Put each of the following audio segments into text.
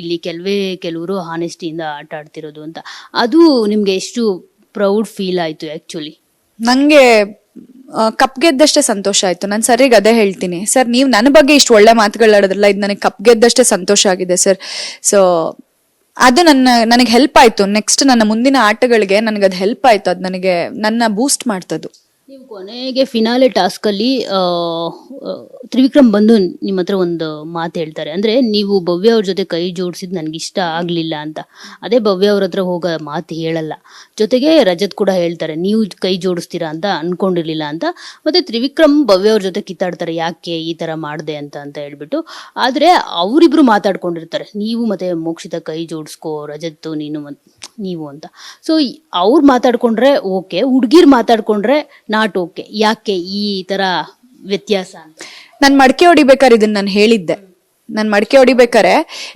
ಇಲ್ಲಿ ಕೆಲವರು ಹಾನೆಸ್ಟಿಯಿಂದ ಆಟ ಆಡ್ತಿರೋದು ಅಂತ. ಅದು ನಿಮ್ಗೆ ಎಷ್ಟು ಪ್ರೌಡ್ ಫೀಲ್ ಆಯ್ತು ಆಕ್ಚುಲಿ? ನಂಗೆ ಕಪ್ ಗೆದ್ದಷ್ಟೇ ಸಂತೋಷ ಆಯ್ತು. ನಾನು ಸರಿಗೆ ಅದೇ ಹೇಳ್ತೀನಿ, ಸರ್ ನೀವು ನನ್ನ ಬಗ್ಗೆ ಇಷ್ಟು ಒಳ್ಳೆ ಮಾತುಗಳಾಡೋದ್ರಲ್ಲ, ಇದು ನನಗೆ ಕಪ್ ಗೆದ್ದಷ್ಟೇ ಸಂತೋಷ ಆಗಿದೆ ಸರ್. ಸೊ ಅದು ನನಗೆ ಹೆಲ್ಪ್ ಆಯ್ತು. ನೆಕ್ಸ್ಟ್ ನನ್ನ ಮುಂದಿನ ಆಟಗಳಿಗೆ ನನಗೆ ಅದು ಹೆಲ್ಪ್ ಆಯ್ತು. ಅದು ನನಗೆ ನನ್ನ ಬೂಸ್ಟ್ ಮಾಡ್ತದ್ದು. ನೀವು ಕೊನೆಗೆ ಫಿನಾಲೆ ಟಾಸ್ಕ್ ಅಲ್ಲಿ ತ್ರಿವಿಕ್ರಮ್ ಬಂದು ನಿಮ್ಮ ಹತ್ರ ಒಂದು ಮಾತು ಹೇಳ್ತಾರೆ, ಅಂದ್ರೆ ನೀವು ಭವ್ಯ ಅವ್ರ ಜೊತೆ ಕೈ ಜೋಡಿಸಿದ್ ನನ್ಗೆ ಇಷ್ಟ ಆಗ್ಲಿಲ್ಲ ಅಂತ. ಅದೇ ಭವ್ಯ ಅವ್ರ ಹತ್ರ ಹೋಗೋ ಮಾತು ಹೇಳಲ್ಲ. ಜೊತೆಗೆ ರಜತ್ ಕೂಡ ಹೇಳ್ತಾರೆ ನೀವು ಕೈ ಜೋಡಿಸ್ತೀರಾ ಅಂತ ಅನ್ಕೊಂಡಿರ್ಲಿಲ್ಲ ಅಂತ. ಮತ್ತೆ ತ್ರಿವಿಕ್ರಮ್ ಭವ್ಯ ಅವ್ರ ಜೊತೆ ಕಿತ್ತಾಡ್ತಾರೆ, ಯಾಕೆ ಈ ತರ ಮಾಡ್ದೆ ಅಂತ ಹೇಳ್ಬಿಟ್ಟು. ಆದ್ರೆ ಅವರಿಬ್ರು ಮಾತಾಡ್ಕೊಂಡಿರ್ತಾರೆ, ನೀವು ಮತ್ತೆ ಮೋಕ್ಷಿತ ಕೈ ಜೋಡಿಸ್ಕೋ, ರಜತ್ ನೀವು ಅಂತ. ಸೊ ಅವ್ರು ಮಾತಾಡ್ಕೊಂಡ್ರೆ ಓಕೆ, ಹುಡ್ಗಿರ್ ಮಾತಾಡ್ಕೊಂಡ್ರೆ ನಾಟ್ ಓಕೆ. ಯಾಕೆ ಈ ತರ ವ್ಯತ್ಯಾಸ ಅಂತ? ನಾನ್ ಮಡಕೆ ಹೊಡಿಬೇಕಾರೆ ಇದನ್ನ ನಾನು ಹೇಳಿದ್ದೆ. ನಾನ್ ಮಡಕೆ ಹೊಡಿಬೇಕಾರೆ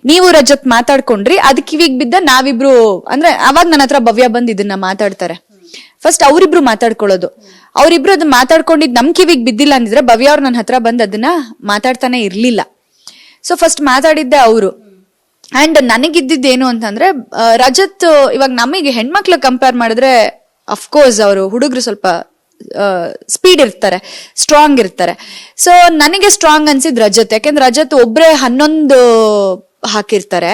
ನೀವು ರಜತ್ ಮಾತಾಡ್ಕೊಂಡ್ರಿ, ಅದ್ ಕಿವಿಗ್ ಬಿದ್ದ ನಾವಿಬ್ರು, ಅಂದ್ರೆ ಅವಾಗ ನನ್ನ ಹತ್ರ ಭವ್ಯ ಬಂದ್ ಇದನ್ನ ಮಾತಾಡ್ತಾರೆ. ಫಸ್ಟ್ ಅವ್ರಿಬ್ರು ಮಾತಾಡ್ಕೊಳ್ಳೋದು. ಅವ್ರಿಬ್ರು ಅದನ್ನ ಮಾತಾಡ್ಕೊಂಡಿದ್ ನಮ್ ಕಿವಿಗ್ ಬಿದ್ದಿಲ್ಲ ಅಂದಿದ್ರೆ ಭವ್ಯ ಅವ್ರು ನನ್ನ ಹತ್ರ ಬಂದ್ ಅದನ್ನ ಮಾತಾಡ್ತಾನೆ ಇರ್ಲಿಲ್ಲ. ಸೊ ಫಸ್ಟ್ ಮಾತಾಡಿದ್ದೆ ಅವರು. ಅಂಡ್ ನನಗಿದ್ದೇನು ಅಂತಂದ್ರೆ, ರಜತ್ ಇವಾಗ ನಮಗೆ ಹೆಣ್ಮಕ್ಳು ಕಂಪೇರ್ ಮಾಡಿದ್ರೆ ಅಫ್ಕೋರ್ಸ್ ಅವರು ಹುಡುಗರು ಸ್ವಲ್ಪ ಸ್ಪೀಡ್ ಇರ್ತಾರೆ, ಸ್ಟ್ರಾಂಗ್ ಇರ್ತಾರೆ. ಸೊ ನನಗೆ ಸ್ಟ್ರಾಂಗ್ ಅನ್ಸಿದ್ ರಜತ್. ಯಾಕೆಂದ್ರೆ ರಜತ್ ಒಬ್ರೆ 11 ಹಾಕಿರ್ತಾರೆ,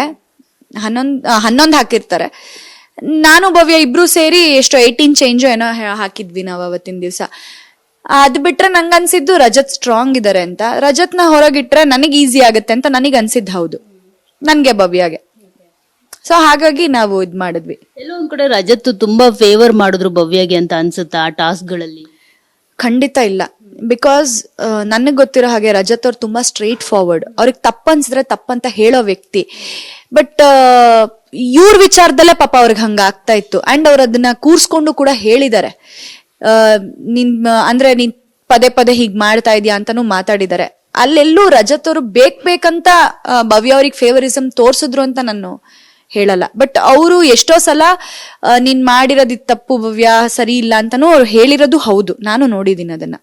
11 ಹಾಕಿರ್ತಾರೆ. ನಾನು ಭವ್ಯ ಇಬ್ರು ಸೇರಿ ಎಷ್ಟೋ 18 ಚೇಂಜ್ ಏನೋ ಹಾಕಿದ್ವಿ ನಾವು ಅವತ್ತಿನ ದಿವ್ಸ. ಅದ್ ಬಿಟ್ರೆ ನಂಗೆ ಅನ್ಸಿದ್ದು ರಜತ್ ಸ್ಟ್ರಾಂಗ್ ಇದಾರೆ ಅಂತ. ರಜತ್ನ ಹೊರಗಿಟ್ರೆ ನನಗೆ ಈಸಿ ಆಗತ್ತೆ ಅಂತ ನನಗೆ ಅನ್ಸಿದ್ದು ಹೌದು, ನನ್ಗೆ ಭವ್ಯಗೆ. ಸೊ ಹಾಗಾಗಿ ನಾವು ಇದ್ ಮಾಡಿದ್ವಿ. ಎಲ್ಲೊಂದ್ ಕಡೆ ರಜತ್ ತುಂಬಾ ಫೇವರ್ ಮಾಡಿದ್ರು ಭವ್ಯಗೆ ಅಂತ ಅನ್ಸುತ್ತಾ ಆ ಟಾಸ್ಕ್ ಗಳಲ್ಲಿ? ಖಂಡಿತ ಇಲ್ಲ. ಬಿಕಾಸ್ ನನಗ್ ಗೊತ್ತಿರೋ ಹಾಗೆ ರಜತ್ ಅವ್ರು ತುಂಬಾ ಸ್ಟ್ರೇಟ್ ಫಾರ್ವರ್ಡ್. ಅವ್ರಿಗೆ ತಪ್ಪನ್ಸಿದ್ರೆ ತಪ್ಪಂತ ಹೇಳೋ ವ್ಯಕ್ತಿ. ಬಟ್ ಇವ್ರ ವಿಚಾರದಲ್ಲೇ ಪಾಪ ಅವ್ರಿಗೆ ಹಂಗ ಆಗ್ತಾ ಇತ್ತು. ಅಂಡ್ ಅವ್ರು ಅದನ್ನ ಕೂರ್ಸ್ಕೊಂಡು ಕೂಡ ಹೇಳಿದ್ದಾರೆ, ನೀನ್ ಪದೇ ಪದೇ ಹೀಗ್ ಮಾಡ್ತಾ ಇದೀಯಾ ಅಂತಾನು ಮಾತಾಡಿದ್ದಾರೆ. ಅಲ್ಲೆಲ್ಲೂ ರಜತ್ ಅವರು ಬೇಕಂತ ಭವ್ಯ ಅವ್ರಿಗೆ ಫೇವರಿಸಮ್ ತೋರ್ಸಿದ್ರು ಅಂತ ನಾನು ಹೇಳಲ್ಲ. ಬಟ್ ಅವರು ಎಷ್ಟೋ ಸಲ ನೀನ್ ಮಾಡಿರೋದು ತಪ್ಪು ಭವ್ಯ, ಸರಿ ಇಲ್ಲ ಅಂತಾನು ಅವ್ರು ಹೇಳಿರೋದು ಹೌದು, ನಾನು ನೋಡಿದೀನಿ ಅದನ್ನ.